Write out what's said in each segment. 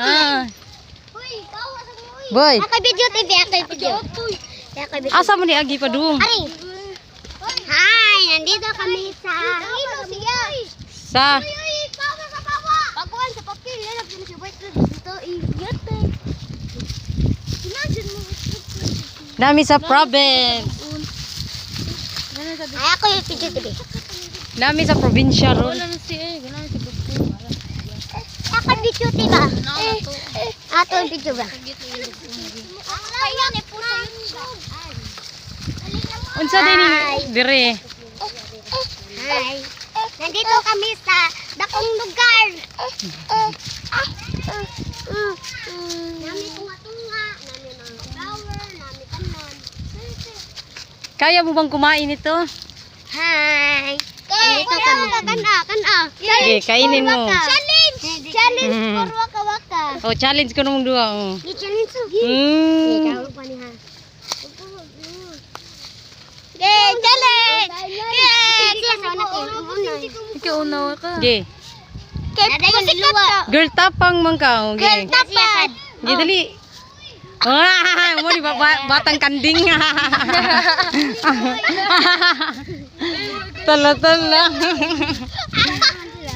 Ah. Uy, bawa sa mo. Boy. Ako video TV, ako video. Asa mo ni Agi pa dong? Ari. Hi, nandito kami sa Sa bawa sa bawa. Baguhan sa papel, lalap din si White dito. Iyate. Imagine mo. nami sa province. Ay, ako yung video TV. Nami sa probinsya ron. Ako video TV ba? Ato yung video ba? Ayan, puso yun. Unsa din ni dire? Hi. Nandito kami sa dakong lugar. Nami tunga-tunga, nami mga flower, nami tanan. Kaya mo bang kumain ito? Hi. Nandito kami. Kana. Sige, kainin mo. Challenge. Challenge Mm. for waka-waka. Oh, challenge ko nung duha. Oh. Challenge so. Mm. Ikaw pa ni ha. Okay, challenge! Ikaw unawa ka. Ge. Kaya Girl tapang man ka. Oh, ge. tapad. Ge dali. Ah, mo di batang kanding. Tala.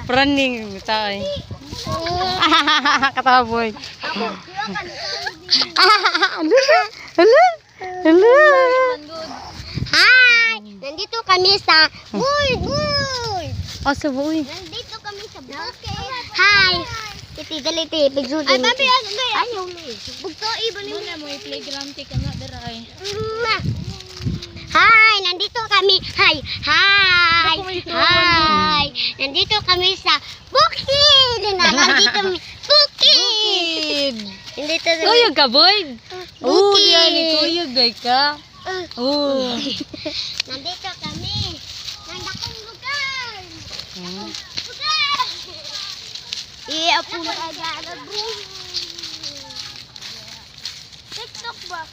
Praning tay. Katawa boy. Hello. Hi! Nandito kami sa Bulbul! Asa boy? Nandito kami sa bukid. Hi! Iti, daliti, pigsudin. Ay, babi, ayaw mo. Bugto, ibon mo. Muna mo i-playground ka nga dara ay. Hi! Nandito kami. Hi! Nandito kami sa bukid! Nandito kami. Bukid! Nandito kami. Tuyog ka boy? Oo, Bukid. yan ni tuyog day ka. Oo. Nandito kami. Nandakong lugar. Lugar. Iya po na agad. TikTok ba?